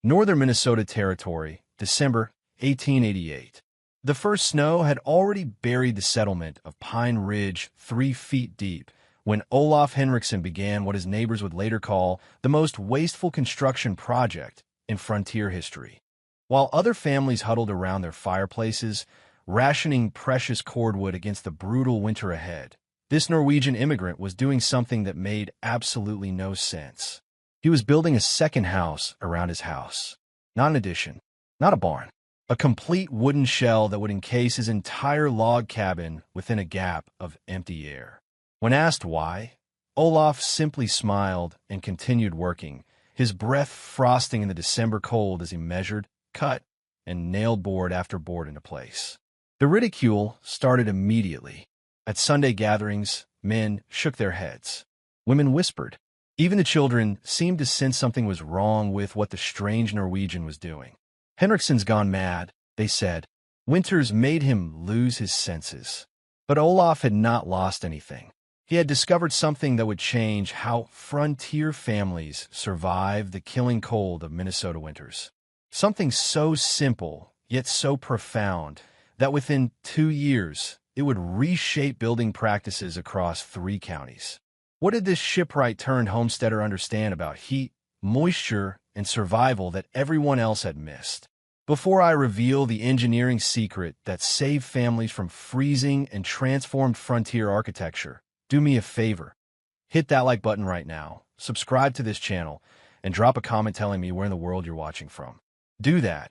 Northern Minnesota Territory, December 1888. The first snow had already buried the settlement of Pine Ridge 3 feet deep when Olaf Henriksen began what his neighbors would later call the most wasteful construction project in frontier history. While other families huddled around their fireplaces, rationing precious cordwood against the brutal winter ahead, this Norwegian immigrant was doing something that made absolutely no sense. He was building a second house around his house. Not an addition, not a barn. A complete wooden shell that would encase his entire log cabin within a gap of empty air. When asked why, Olaf simply smiled and continued working, his breath frosting in the December cold as he measured, cut, and nailed board after board into place. The ridicule started immediately. At Sunday gatherings, men shook their heads. Women whispered. Even the children seemed to sense something was wrong with what the strange Norwegian was doing. Henriksen's gone mad, they said. Winters made him lose his senses. But Olaf had not lost anything. He had discovered something that would change how frontier families survive the killing cold of Minnesota winters. Something so simple, yet so profound, that within 2 years, it would reshape building practices across 3 counties. What did this shipwright-turned-homesteader understand about heat, moisture, and survival that everyone else had missed? Before I reveal the engineering secret that saved families from freezing and transformed frontier architecture, do me a favor. Hit that like button right now, subscribe to this channel, and drop a comment telling me where in the world you're watching from. Do that,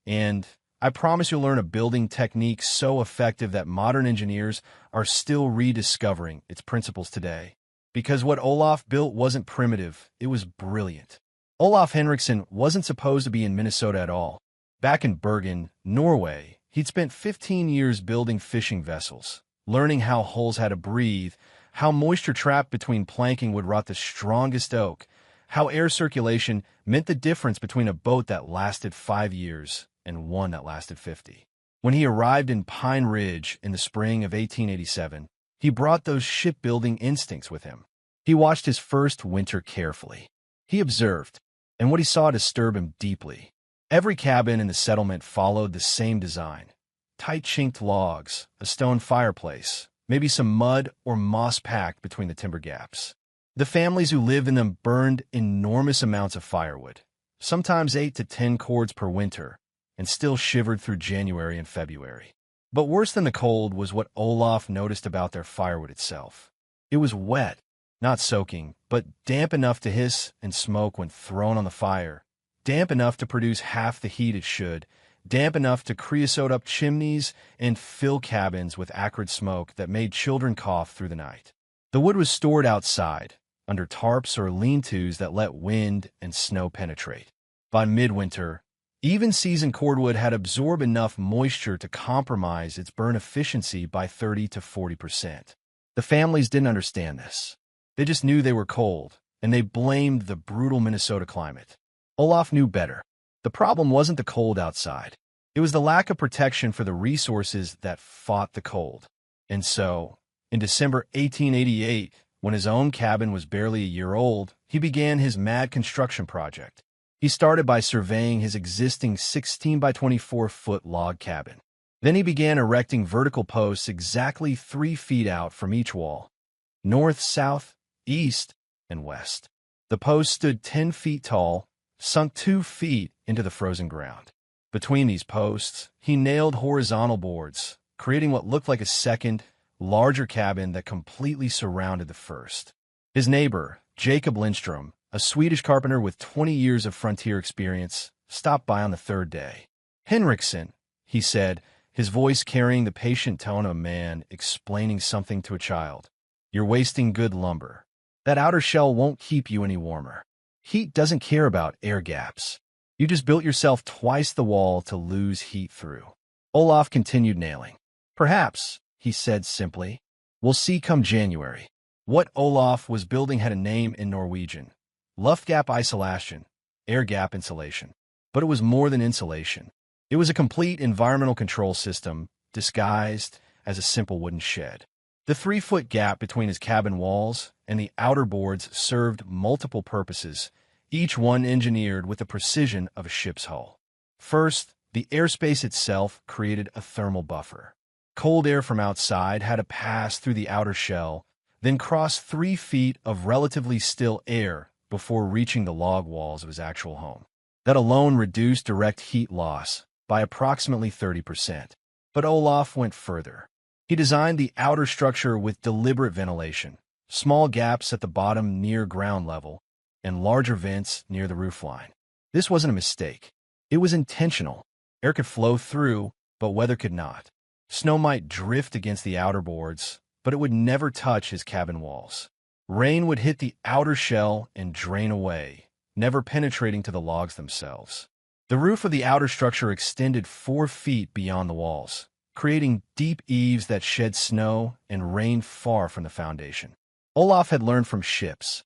and I promise you'll learn a building technique so effective that modern engineers are still rediscovering its principles today. Because what Olaf built wasn't primitive, it was brilliant. Olaf Henriksen wasn't supposed to be in Minnesota at all. Back in Bergen, Norway, he'd spent 15 years building fishing vessels, learning how hulls had to breathe, how moisture trapped between planking would rot the strongest oak, how air circulation meant the difference between a boat that lasted 5 years and one that lasted 50. When he arrived in Pine Ridge in the spring of 1887, he brought those shipbuilding instincts with him. He watched his first winter carefully. He observed, and what he saw disturbed him deeply. Every cabin in the settlement followed the same design. Tight chinked logs, a stone fireplace, maybe some mud or moss packed between the timber gaps. The families who lived in them burned enormous amounts of firewood, sometimes 8 to 10 cords per winter, and still shivered through January and February. But worse than the cold was what Olaf noticed about their firewood itself. It was wet, not soaking, but damp enough to hiss and smoke when thrown on the fire, damp enough to produce half the heat it should, damp enough to creosote up chimneys and fill cabins with acrid smoke that made children cough through the night. The wood was stored outside, under tarps or lean-tos that let wind and snow penetrate. By midwinter, even seasoned cordwood had absorbed enough moisture to compromise its burn efficiency by 30 to 40%. The families didn't understand this. They just knew they were cold, and they blamed the brutal Minnesota climate. Olaf knew better. The problem wasn't the cold outside. It was the lack of protection for the resources that fought the cold. And so, in December 1888, when his own cabin was barely a year old, he began his mad construction project. He started by surveying his existing 16 by 24-foot log cabin. Then he began erecting vertical posts exactly 3 feet out from each wall, north, south, east, and west. The posts stood 10 feet tall, sunk 2 feet into the frozen ground. Between these posts, he nailed horizontal boards, creating what looked like a second, larger cabin that completely surrounded the first. His neighbor, Jacob Lindstrom, a Swedish carpenter with 20 years of frontier experience, stopped by on the 3rd day. "Henriksen," he said, his voice carrying the patient tone of a man explaining something to a child. "You're wasting good lumber. That outer shell won't keep you any warmer. Heat doesn't care about air gaps. You just built yourself twice the wall to lose heat through." Olaf continued nailing. "Perhaps," he said simply. "We'll see come January." What Olaf was building had a name in Norwegian. Luftgap isolation, air gap insulation. But it was more than insulation. It was a complete environmental control system, disguised as a simple wooden shed. The 3-foot gap between his cabin walls and the outer boards served multiple purposes, each one engineered with the precision of a ship's hull. First, the airspace itself created a thermal buffer. Cold air from outside had to pass through the outer shell, then cross 3 feet of relatively still air before reaching the log walls of his actual home. That alone reduced direct heat loss by approximately 30%. But Olaf went further. He designed the outer structure with deliberate ventilation, small gaps at the bottom near ground level, and larger vents near the roofline. This wasn't a mistake. It was intentional. Air could flow through, but weather could not. Snow might drift against the outer boards, but it would never touch his cabin walls. Rain would hit the outer shell and drain away, never penetrating to the logs themselves. The roof of the outer structure extended 4 feet beyond the walls, creating deep eaves that shed snow and rain far from the foundation. Olaf had learned from ships.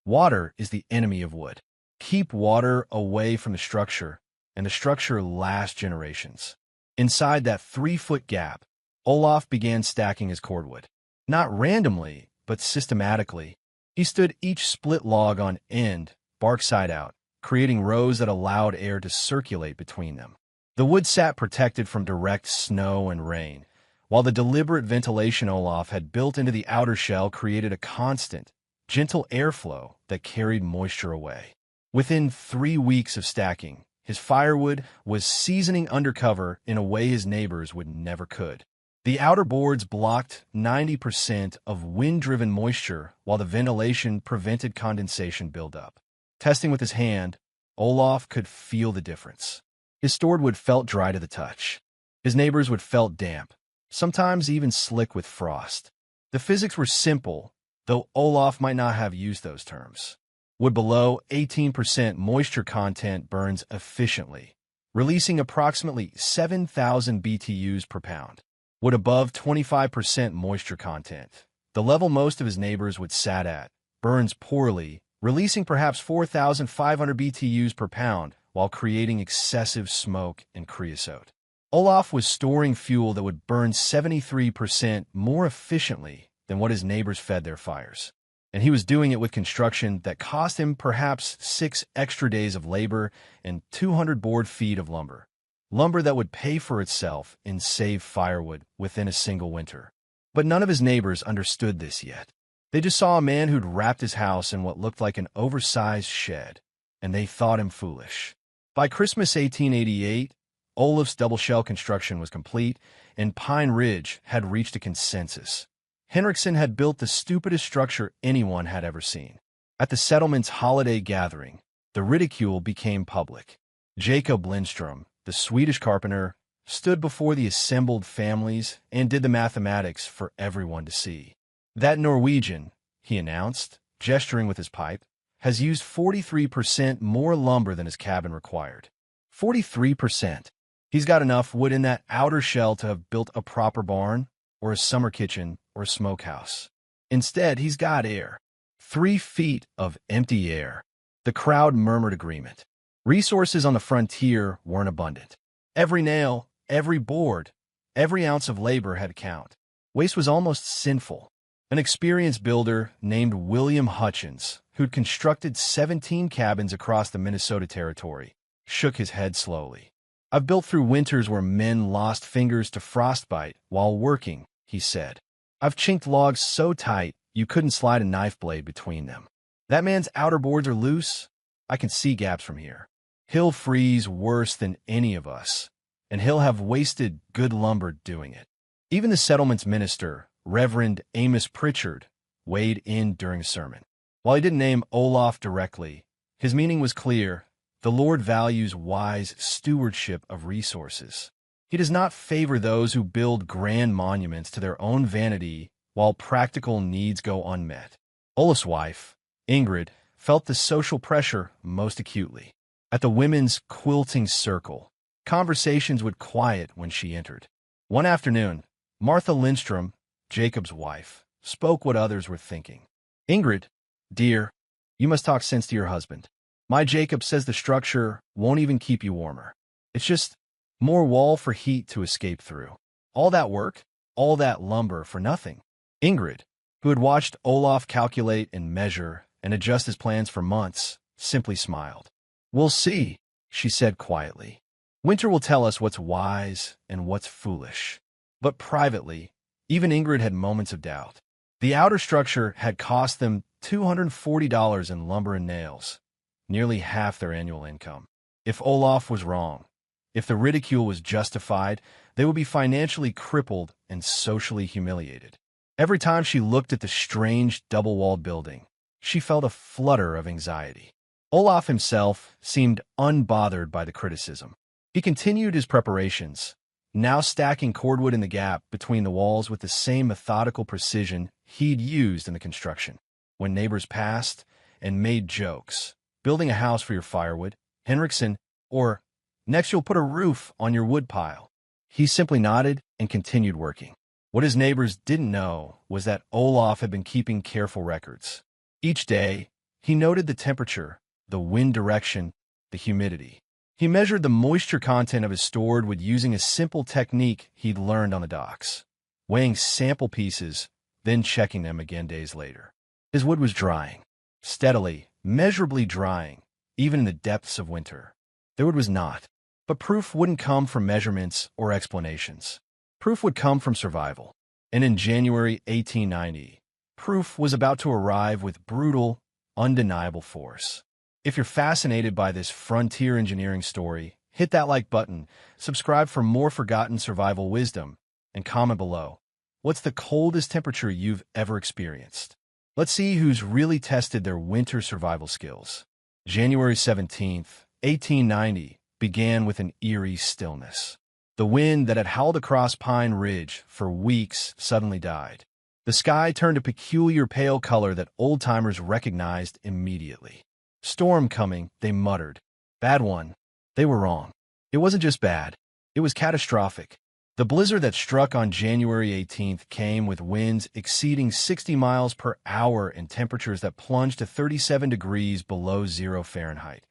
Water is the enemy of wood. Keep water away from the structure, and the structure lasts generations. Inside that 3-foot gap, Olaf began stacking his cordwood. Not randomly, but systematically. He stood each split log on end, bark side out, creating rows that allowed air to circulate between them. The wood sat protected from direct snow and rain, while the deliberate ventilation Olaf had built into the outer shell created a constant, gentle airflow that carried moisture away. Within 3 weeks of stacking, his firewood was seasoning undercover in a way his neighbors would never could. The outer boards blocked 90% of wind-driven moisture, while the ventilation prevented condensation buildup. Testing with his hand, Olaf could feel the difference. His stored wood felt dry to the touch. His neighbors would felt damp, sometimes even slick with frost. The physics were simple, though Olaf might not have used those terms. Wood below 18% moisture content burns efficiently, releasing approximately 7,000 BTUs per pound. Wood above 25% moisture content, the level most of his neighbors would sat at, burns poorly, releasing perhaps 4,500 BTUs per pound while creating excessive smoke and creosote. Olaf was storing fuel that would burn 73% more efficiently than what his neighbors fed their fires. And he was doing it with construction that cost him perhaps 6 extra days of labor and 200 board feet of lumber. Lumber that would pay for itself and save firewood within a single winter. But none of his neighbors understood this yet. They just saw a man who'd wrapped his house in what looked like an oversized shed, and they thought him foolish. By Christmas 1888, Olaf's double-shell construction was complete, and Pine Ridge had reached a consensus. Henriksen had built the stupidest structure anyone had ever seen. At the settlement's holiday gathering, the ridicule became public. Jacob Lindstrom, the Swedish carpenter, stood before the assembled families and did the mathematics for everyone to see. That Norwegian, he announced, gesturing with his pipe, has used 43% more lumber than his cabin required. 43%. He's got enough wood in that outer shell to have built a proper barn, or a summer kitchen, or a smokehouse. Instead, he's got air. 3 feet of empty air. The crowd murmured agreement. Resources on the frontier weren't abundant. Every nail, every board, every ounce of labor had to count. Waste was almost sinful. An experienced builder named William Hutchins, who'd constructed 17 cabins across the Minnesota Territory, shook his head slowly. "I've built through winters where men lost fingers to frostbite while working," he said. "I've chinked logs so tight you couldn't slide a knife blade between them. That man's outer boards are loose. I can see gaps from here. He'll freeze worse than any of us, and he'll have wasted good lumber doing it." Even the settlement's minister, Reverend Amos Pritchard, weighed in during a sermon. While he didn't name Olaf directly, his meaning was clear. The Lord values wise stewardship of resources. He does not favor those who build grand monuments to their own vanity while practical needs go unmet. Olaf's wife, Ingrid, felt the social pressure most acutely. At the women's quilting circle, conversations would quiet when she entered. One afternoon, Martha Lindstrom, Jacob's wife, spoke what others were thinking. "Ingrid, dear, you must talk sense to your husband. My Jacob says the structure won't even keep you warmer. It's just more wall for heat to escape through. All that work, all that lumber for nothing." Ingrid, who had watched Olaf calculate and measure and adjust his plans for months, simply smiled. "We'll see," she said quietly. "Winter will tell us what's wise and what's foolish." But privately, even Ingrid had moments of doubt. The outer structure had cost them $240 in lumber and nails, nearly half their annual income. If Olaf was wrong, if the ridicule was justified, they would be financially crippled and socially humiliated. Every time she looked at the strange double-walled building, she felt a flutter of anxiety. Olaf himself seemed unbothered by the criticism. He continued his preparations, now stacking cordwood in the gap between the walls with the same methodical precision he'd used in the construction. When neighbors passed and made jokes, "Building a house for your firewood, Henriksen," or "Next you'll put a roof on your wood pile," he simply nodded and continued working. What his neighbors didn't know was that Olaf had been keeping careful records. Each day, he noted the temperature, the wind direction, the humidity. He measured the moisture content of his stored wood using a simple technique he'd learned on the docks, weighing sample pieces, then checking them again days later. His wood was drying, steadily, measurably drying, even in the depths of winter. Their wood was not. But proof wouldn't come from measurements or explanations. Proof would come from survival. And in January 1890, proof was about to arrive with brutal, undeniable force. If you're fascinated by this frontier engineering story, hit that like button, subscribe for more forgotten survival wisdom, and comment below. What's the coldest temperature you've ever experienced? Let's see who's really tested their winter survival skills. January 17th, 1890, began with an eerie stillness. The wind that had howled across Pine Ridge for weeks suddenly died. The sky turned a peculiar pale color that old-timers recognized immediately. "Storm coming," they muttered. "Bad one." They were wrong. It wasn't just bad. It was catastrophic. The blizzard that struck on January 18th came with winds exceeding 60 miles per hour and temperatures that plunged to 37 degrees below zero Fahrenheit,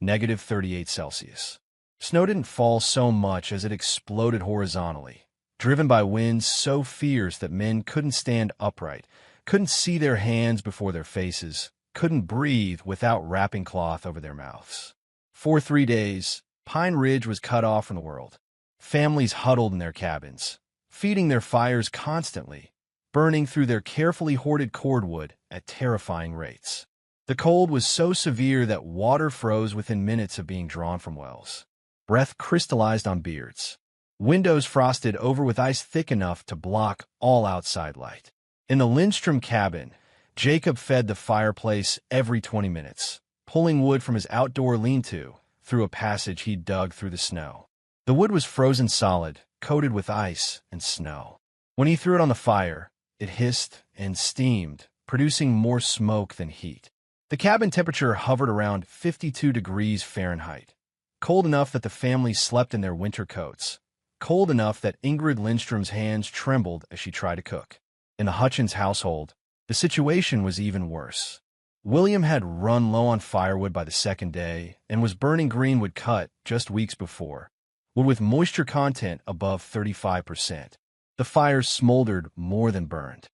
negative 38 Celsius. Snow didn't fall so much as it exploded horizontally, driven by winds so fierce that men couldn't stand upright, couldn't see their hands before their faces, couldn't breathe without wrapping cloth over their mouths. For 3 days, Pine Ridge was cut off from the world. Families huddled in their cabins, feeding their fires constantly, burning through their carefully hoarded cordwood at terrifying rates. The cold was so severe that water froze within minutes of being drawn from wells. Breath crystallized on beards. Windows frosted over with ice thick enough to block all outside light. In the Lindstrom cabin, Jacob fed the fireplace every 20 minutes, pulling wood from his outdoor lean-to through a passage he dug through the snow. The wood was frozen solid, coated with ice and snow. When he threw it on the fire, it hissed and steamed, producing more smoke than heat. The cabin temperature hovered around 52 degrees Fahrenheit, cold enough that the family slept in their winter coats, cold enough that Ingrid Lindstrom's hands trembled as she tried to cook. In the Hutchins household, the situation was even worse. William had run low on firewood by the second day and was burning greenwood cut just weeks before, wood with moisture content above 35%. The fire smoldered more than burned.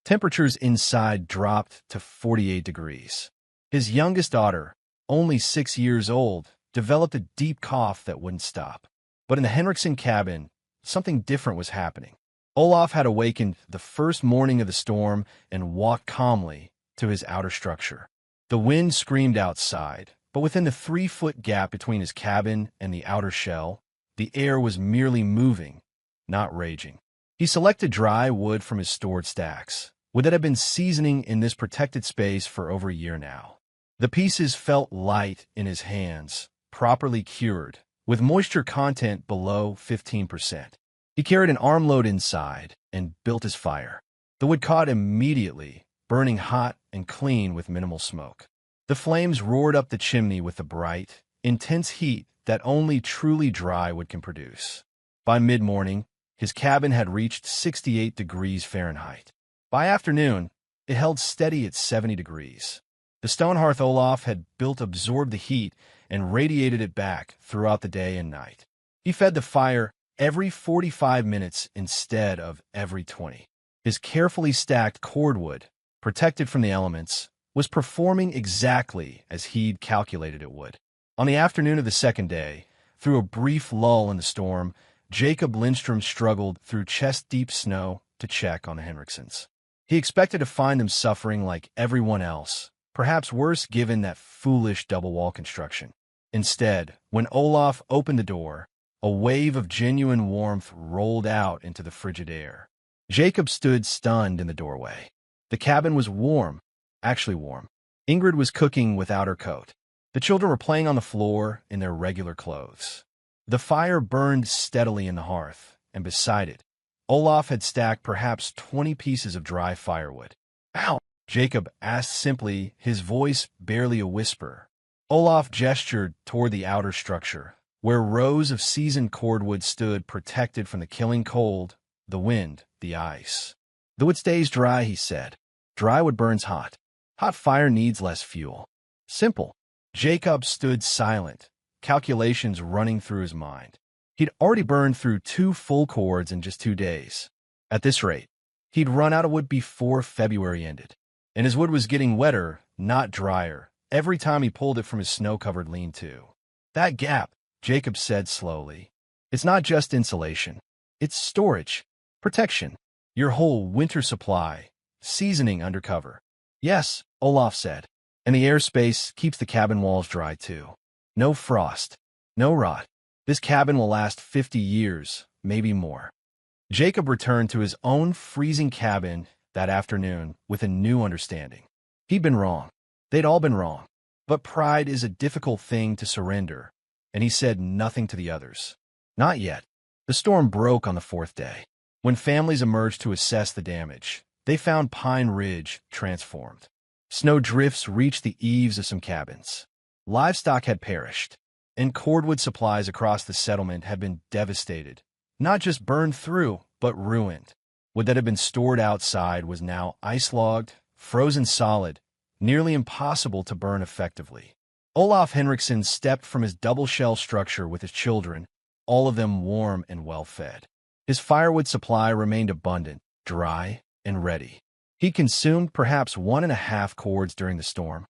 Temperatures inside dropped to 48 degrees. His youngest daughter, only 6 years old, developed a deep cough that wouldn't stop. But in the Henriksen cabin, something different was happening. Olaf had awakened the first morning of the storm and walked calmly to his outer structure. The wind screamed outside, but within the 3-foot gap between his cabin and the outer shell, the air was merely moving, not raging. He selected dry wood from his stored stacks, wood that had been seasoning in this protected space for over a year now. The pieces felt light in his hands, properly cured, with moisture content below 15%. He carried an armload inside and built his fire. The wood caught immediately, burning hot and clean with minimal smoke. The flames roared up the chimney with the bright, intense heat that only truly dry wood can produce. By mid-morning, his cabin had reached 68 degrees Fahrenheit. By afternoon, it held steady at 70 degrees. The stone hearth Olaf had built absorbed the heat and radiated it back throughout the day and night. He fed the fire every 45 minutes instead of every 20. His carefully stacked cordwood, protected from the elements, was performing exactly as he'd calculated it would. On the afternoon of the second day, through a brief lull in the storm, Jacob Lindstrom struggled through chest-deep snow to check on the Henriksons. He expected to find them suffering like everyone else, perhaps worse given that foolish double-wall construction. Instead, when Olaf opened the door, a wave of genuine warmth rolled out into the frigid air. Jacob stood stunned in the doorway. The cabin was warm, actually warm. Ingrid was cooking without her coat. The children were playing on the floor in their regular clothes. The fire burned steadily in the hearth, and beside it, Olaf had stacked perhaps 20 pieces of dry firewood. "Ow!" Jacob asked simply, his voice barely a whisper. Olaf gestured toward the outer structure, where rows of seasoned cordwood stood protected from the killing cold, the wind, the ice. "The wood stays dry," he said. "Dry wood burns hot. Hot fire needs less fuel. Simple." Jacob stood silent, calculations running through his mind. He'd already burned through 2 full cords in just 2 days. At this rate, he'd run out of wood before February ended. And his wood was getting wetter, not drier, every time he pulled it from his snow-covered lean-to. "That gap," Jacob said slowly, "it's not just insulation. It's storage, protection, your whole winter supply, seasoning under cover." "Yes," Olaf said, "and the airspace keeps the cabin walls dry too. No frost, no rot. This cabin will last 50 years, maybe more." Jacob returned to his own freezing cabin that afternoon with a new understanding. He'd been wrong. They'd all been wrong. But pride is a difficult thing to surrender, and he said nothing to the others. Not yet. The storm broke on the 4th day. When families emerged to assess the damage, they found Pine Ridge transformed. Snow drifts reached the eaves of some cabins. Livestock had perished, and cordwood supplies across the settlement had been devastated. Not just burned through, but ruined. Wood that had been stored outside was now ice-logged, frozen solid, nearly impossible to burn effectively. Olaf Henriksen stepped from his double-shell structure with his children, all of them warm and well-fed. His firewood supply remained abundant, dry, and ready. He consumed perhaps 1.5 cords during the storm,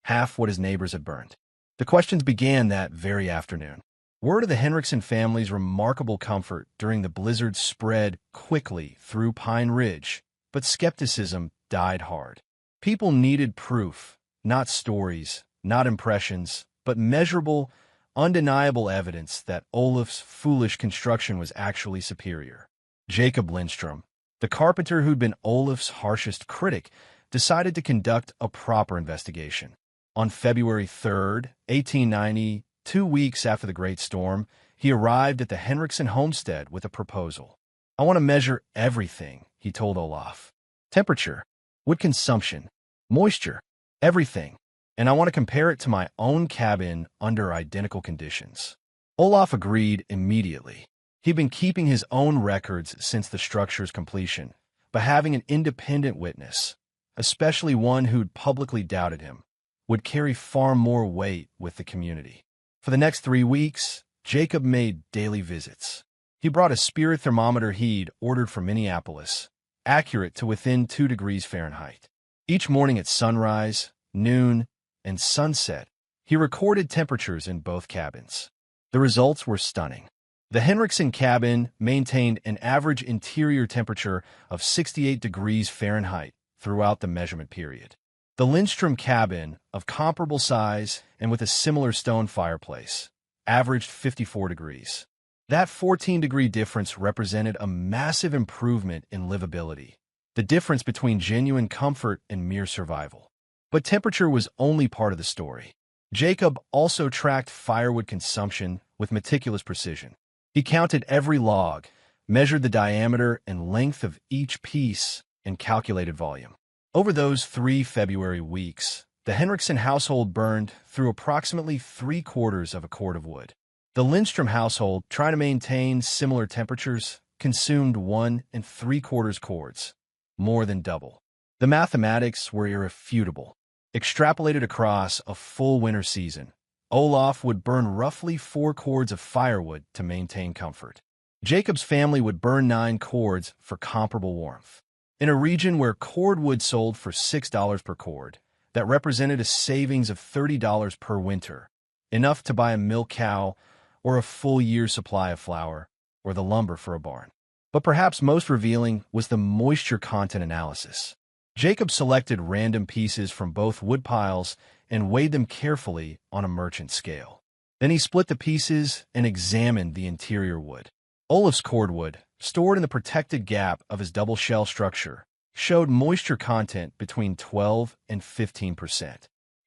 half what his neighbors had burned. The questions began that very afternoon. Word of the Henriksen family's remarkable comfort during the blizzard spread quickly through Pine Ridge, but skepticism died hard. People needed proof, not stories, not impressions, but measurable, undeniable evidence that Olaf's foolish construction was actually superior. Jacob Lindstrom, the carpenter who'd been Olaf's harshest critic, decided to conduct a proper investigation. On February 3rd, 1890, 2 weeks after the Great Storm, he arrived at the Henriksen homestead with a proposal. "I want to measure everything," he told Olaf. "Temperature, wood consumption, moisture, everything. And I want to compare it to my own cabin under identical conditions." Olaf agreed immediately. He'd been keeping his own records since the structure's completion, but having an independent witness, especially one who'd publicly doubted him, would carry far more weight with the community. For the next 3 weeks, Jacob made daily visits. He brought a spirit thermometer he'd ordered from Minneapolis, accurate to within 2 degrees Fahrenheit. Each morning at sunrise, noon, and sunset, he recorded temperatures in both cabins. The results were stunning. The Henriksen cabin maintained an average interior temperature of 68 degrees Fahrenheit throughout the measurement period. The Lindstrom cabin, of comparable size and with a similar stone fireplace, averaged 54 degrees. That 14-degree difference represented a massive improvement in livability, the difference between genuine comfort and mere survival. But temperature was only part of the story. Jacob also tracked firewood consumption with meticulous precision. He counted every log, measured the diameter and length of each piece, and calculated volume. Over those 3 February weeks, the Henriksen household burned through approximately 3/4 of a cord of wood. The Lindstrom household, trying to maintain similar temperatures, consumed 1 3/4 cords, more than double. The mathematics were irrefutable. Extrapolated across a full winter season, Olaf would burn roughly 4 cords of firewood to maintain comfort. Jacob's family would burn 9 cords for comparable warmth. In a region where cordwood sold for $6 per cord, that represented a savings of $30 per winter, enough to buy a milk cow or a full year's supply of flour or the lumber for a barn. But perhaps most revealing was the moisture content analysis. Jacob selected random pieces from both wood piles and weighed them carefully on a merchant scale. Then he split the pieces and examined the interior wood. Olaf's cordwood, stored in the protected gap of his double shell structure, showed moisture content between 12 and 15%.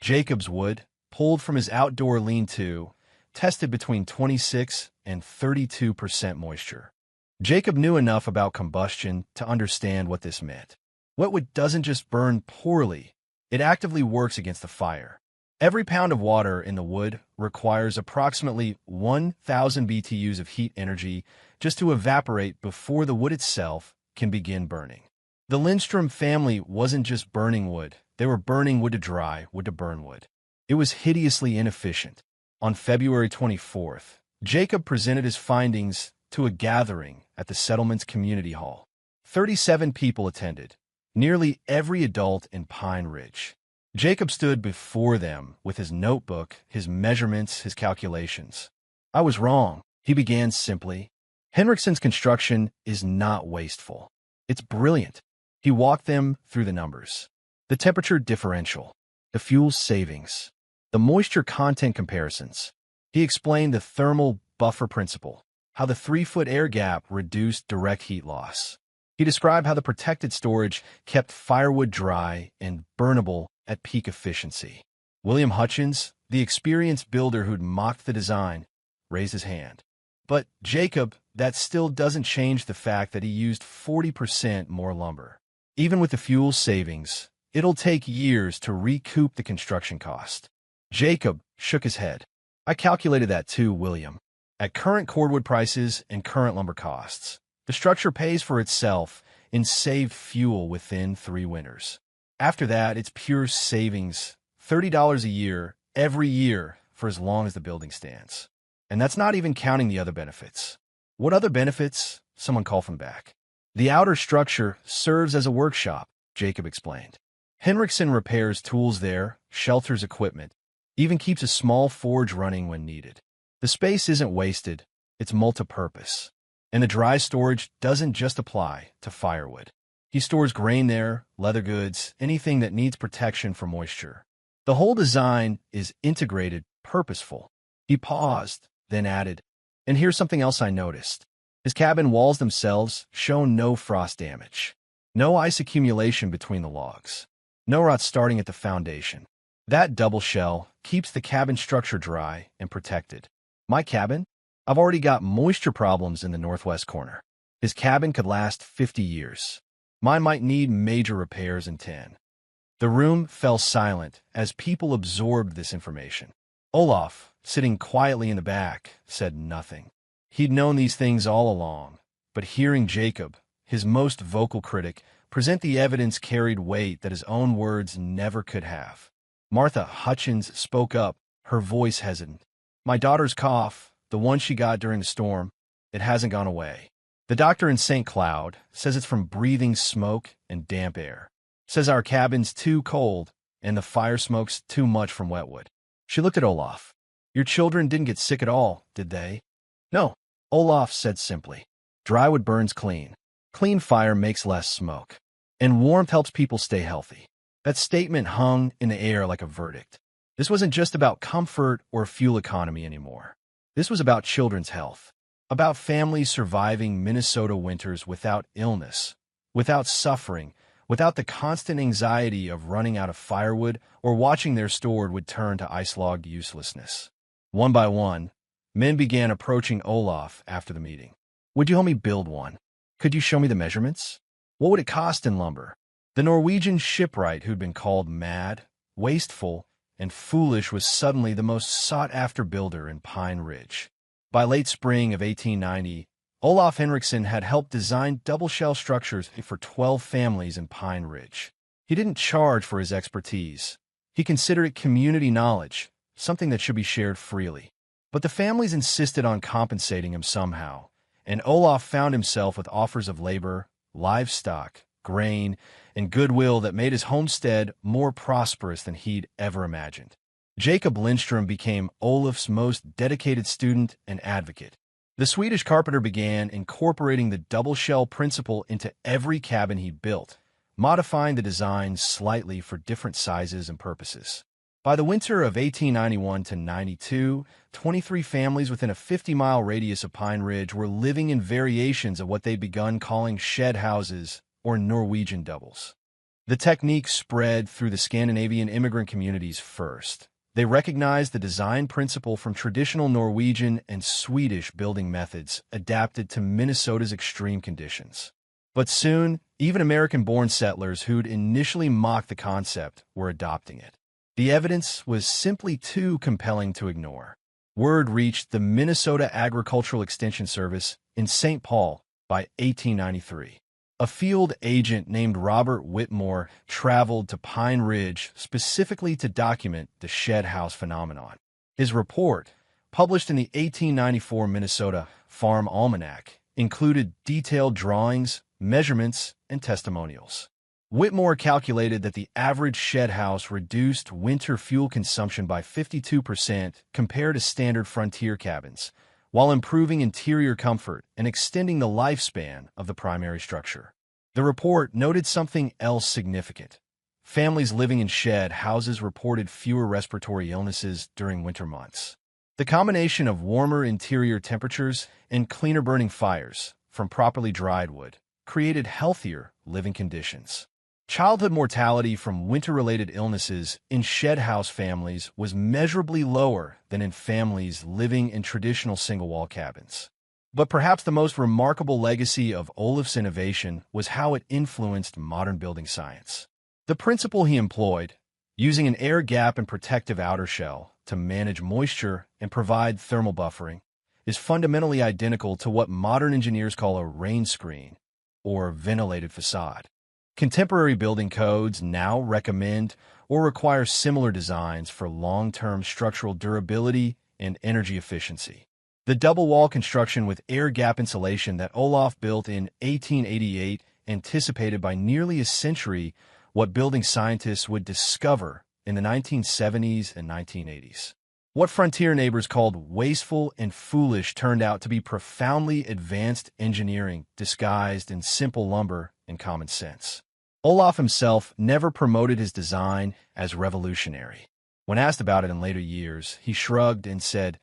Jacob's wood, pulled from his outdoor lean-to, tested between 26 and 32% moisture. Jacob knew enough about combustion to understand what this meant. Wetwood doesn't just burn poorly, it actively works against the fire. Every pound of water in the wood requires approximately 1,000 BTUs of heat energy just to evaporate before the wood itself can begin burning. The Lindstrom family wasn't just burning wood, they were burning wood to dry, wood to burn wood. It was hideously inefficient. On February 24th, Jacob presented his findings to a gathering at the settlement's community hall. 37 people attended, nearly every adult in Pine Ridge. Jacob stood before them with his notebook, his measurements, his calculations. "I was wrong," he began simply. "Henriksen's construction is not wasteful. It's brilliant." He walked them through the numbers. The temperature differential, the fuel savings, the moisture content comparisons. He explained the thermal buffer principle, how the 3-foot air gap reduced direct heat loss. He described how the protected storage kept firewood dry and burnable at peak efficiency. William Hutchins, the experienced builder who'd mocked the design, raised his hand. "But, Jacob, that still doesn't change the fact that he used 40% more lumber. Even with the fuel savings, it'll take years to recoup the construction cost." Jacob shook his head. "I calculated that too, William. At current cordwood prices and current lumber costs, the structure pays for itself in saved fuel within 3 winters. After that, it's pure savings, $30 a year, every year, for as long as the building stands. And that's not even counting the other benefits." "What other benefits?" someone called from back. "The outer structure serves as a workshop," Jacob explained. "Henriksen repairs tools there, shelters equipment, even keeps a small forge running when needed. The space isn't wasted, it's multi-purpose. And the dry storage doesn't just apply to firewood. He stores grain there, leather goods, anything that needs protection from moisture. The whole design is integrated, purposeful." He paused, then added, "And here's something else I noticed. His cabin walls themselves show no frost damage. No ice accumulation between the logs. No rot starting at the foundation. That double shell keeps the cabin structure dry and protected. My cabin? I've already got moisture problems in the northwest corner. His cabin could last 50 years. Mine might need major repairs in 10. The room fell silent as people absorbed this information. Olaf, sitting quietly in the back, said nothing. He'd known these things all along, but hearing Jacob, his most vocal critic, present the evidence carried weight that his own words never could have. Martha Hutchins spoke up, her voice hesitant. "My daughter's cough, the one she got during the storm, it hasn't gone away. The doctor in St. Cloud says it's from breathing smoke and damp air. Says our cabin's too cold and the fire smoke's too much from wetwood." She looked at Olaf. "Your children didn't get sick at all, did they?" "No," Olaf said simply. "Drywood burns clean. Clean fire makes less smoke. And warmth helps people stay healthy." That statement hung in the air like a verdict. This wasn't just about comfort or fuel economy anymore. This was about children's health. About families surviving Minnesota winters without illness, without suffering, without the constant anxiety of running out of firewood or watching their stored wood turn to ice-logged uselessness. One by one, men began approaching Olaf after the meeting. "Would you help me build one? Could you show me the measurements? What would it cost in lumber?" The Norwegian shipwright who'd been called mad, wasteful, and foolish was suddenly the most sought-after builder in Pine Ridge. By late spring of 1890, Olaf Henriksen had helped design double-shell structures for 12 families in Pine Ridge. He didn't charge for his expertise. He considered it community knowledge, something that should be shared freely. But the families insisted on compensating him somehow, and Olaf found himself with offers of labor, livestock, grain, and goodwill that made his homestead more prosperous than he'd ever imagined. Jacob Lindström became Olaf's most dedicated student and advocate. The Swedish carpenter began incorporating the double-shell principle into every cabin he built, modifying the designs slightly for different sizes and purposes. By the winter of 1891 to 92, 23 families within a 50-mile radius of Pine Ridge were living in variations of what they'd begun calling shed houses or Norwegian doubles. The technique spread through the Scandinavian immigrant communities first. They recognized the design principle from traditional Norwegian and Swedish building methods adapted to Minnesota's extreme conditions. But soon, even American-born settlers who'd initially mocked the concept were adopting it. The evidence was simply too compelling to ignore. Word reached the Minnesota Agricultural Extension Service in St. Paul by 1893. A field agent named Robert Whitmore traveled to Pine Ridge specifically to document the shed house phenomenon. His report, published in the 1894 Minnesota Farm Almanac, included detailed drawings, measurements, and testimonials. Whitmore calculated that the average shed house reduced winter fuel consumption by 52% compared to standard frontier cabins, while improving interior comfort and extending the lifespan of the primary structure. The report noted something else significant. Families living in shed houses reported fewer respiratory illnesses during winter months. The combination of warmer interior temperatures and cleaner burning fires from properly dried wood created healthier living conditions. Childhood mortality from winter-related illnesses in shed house families was measurably lower than in families living in traditional single-wall cabins. But perhaps the most remarkable legacy of Olaf's innovation was how it influenced modern building science. The principle he employed, using an air gap and protective outer shell to manage moisture and provide thermal buffering, is fundamentally identical to what modern engineers call a rain screen or ventilated facade. Contemporary building codes now recommend or require similar designs for long-term structural durability and energy efficiency. The double-wall construction with air gap insulation that Olaf built in 1888 anticipated by nearly a century what building scientists would discover in the 1970s and 1980s. What frontier neighbors called wasteful and foolish turned out to be profoundly advanced engineering disguised in simple lumber and common sense. Olaf himself never promoted his design as revolutionary. When asked about it in later years, he shrugged and said,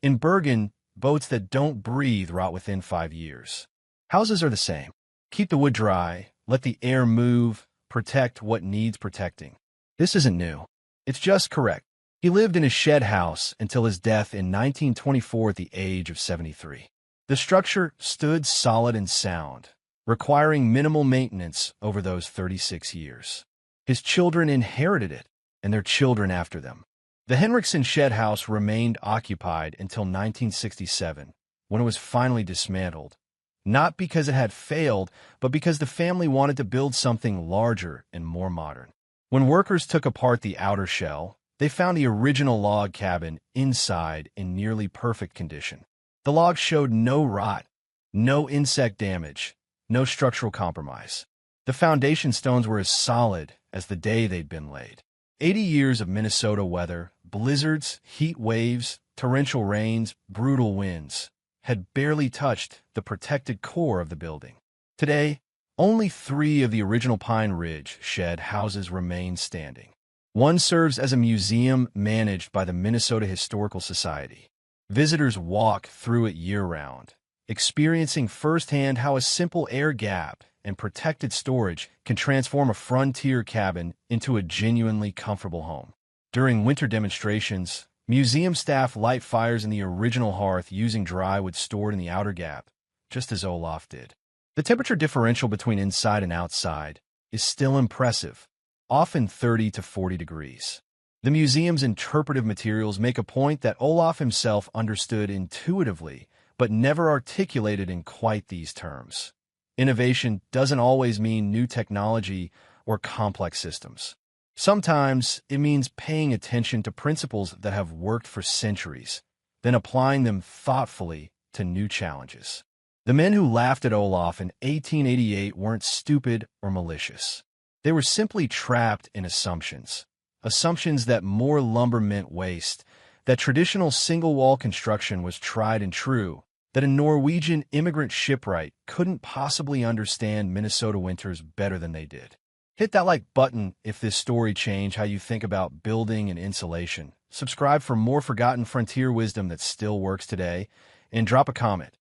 "In Bergen, boats that don't breathe rot within 5 years. Houses are the same. Keep the wood dry, let the air move, protect what needs protecting. This isn't new. It's just correct." He lived in his shed house until his death in 1924 at the age of 73. The structure stood solid and sound, requiring minimal maintenance over those 36 years. His children inherited it, and their children after them. The Henriksen shed house remained occupied until 1967, when it was finally dismantled, not because it had failed, but because the family wanted to build something larger and more modern. When workers took apart the outer shell, they found the original log cabin inside in nearly perfect condition. The logs showed no rot, no insect damage, no structural compromise. The foundation stones were as solid as the day they'd been laid. 80 years of Minnesota weather, blizzards, heat waves, torrential rains, brutal winds, had barely touched the protected core of the building. Today, only 3 of the original Pine Ridge shed houses remain standing. One serves as a museum managed by the Minnesota Historical Society. Visitors walk through it year-round, experiencing firsthand how a simple air gap and protected storage can transform a frontier cabin into a genuinely comfortable home. During winter demonstrations, museum staff light fires in the original hearth using dry wood stored in the outer gap, just as Olaf did. The temperature differential between inside and outside is still impressive, often 30 to 40 degrees. The museum's interpretive materials make a point that Olaf himself understood intuitively, but never articulated in quite these terms. Innovation doesn't always mean new technology or complex systems. Sometimes it means paying attention to principles that have worked for centuries, then applying them thoughtfully to new challenges. The men who laughed at Olaf in 1888 weren't stupid or malicious. They were simply trapped in assumptions. Assumptions that more lumber meant waste, that traditional single-wall construction was tried and true, that a Norwegian immigrant shipwright couldn't possibly understand Minnesota winters better than they did. Hit that like button if this story changed how you think about building and insulation. Subscribe for more forgotten frontier wisdom that still works today, and drop a comment.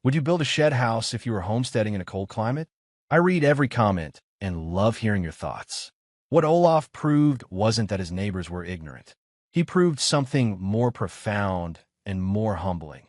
Would you build a shed house if you were homesteading in a cold climate? I read every comment and love hearing your thoughts. What Olaf proved wasn't that his neighbors were ignorant. He proved something more profound and more humbling.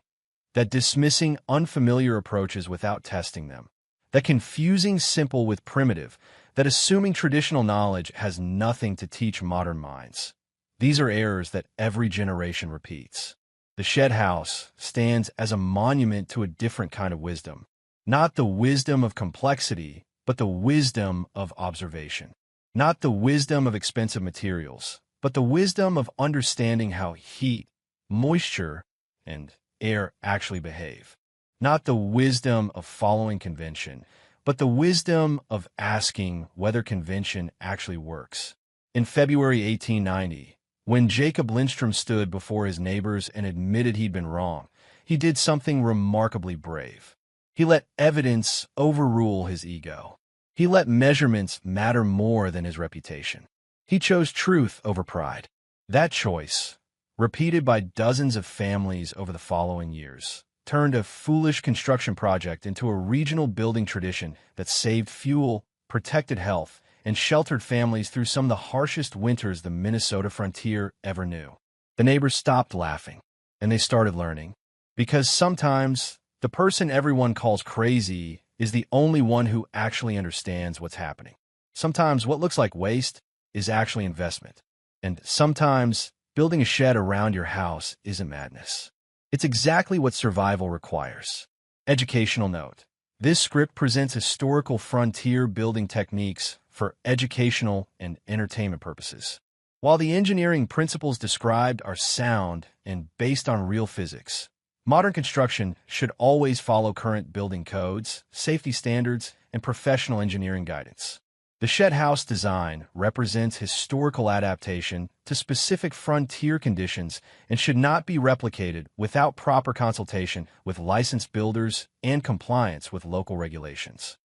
That dismissing unfamiliar approaches without testing them, that confusing simple with primitive, that assuming traditional knowledge has nothing to teach modern minds. These are errors that every generation repeats. The shed house stands as a monument to a different kind of wisdom. Not the wisdom of complexity, but the wisdom of observation. Not the wisdom of expensive materials, but the wisdom of understanding how heat, moisture, and air actually behave. Not the wisdom of following convention, but the wisdom of asking whether convention actually works. In February 1890, when Jacob Lindstrom stood before his neighbors and admitted he'd been wrong, he did something remarkably brave. He let evidence overrule his ego. He let measurements matter more than his reputation. He chose truth over pride. That choice, repeated by dozens of families over the following years, turned a foolish construction project into a regional building tradition that saved fuel, protected health, and sheltered families through some of the harshest winters the Minnesota frontier ever knew. The neighbors stopped laughing, and they started learning. Because sometimes the person everyone calls crazy is the only one who actually understands what's happening. Sometimes what looks like waste is actually investment. And sometimes building a shed around your house isn't madness. It's exactly what survival requires. Educational note. This script presents historical frontier building techniques for educational and entertainment purposes. While the engineering principles described are sound and based on real physics, modern construction should always follow current building codes, safety standards, and professional engineering guidance. The shed house design represents historical adaptation to specific frontier conditions and should not be replicated without proper consultation with licensed builders and compliance with local regulations.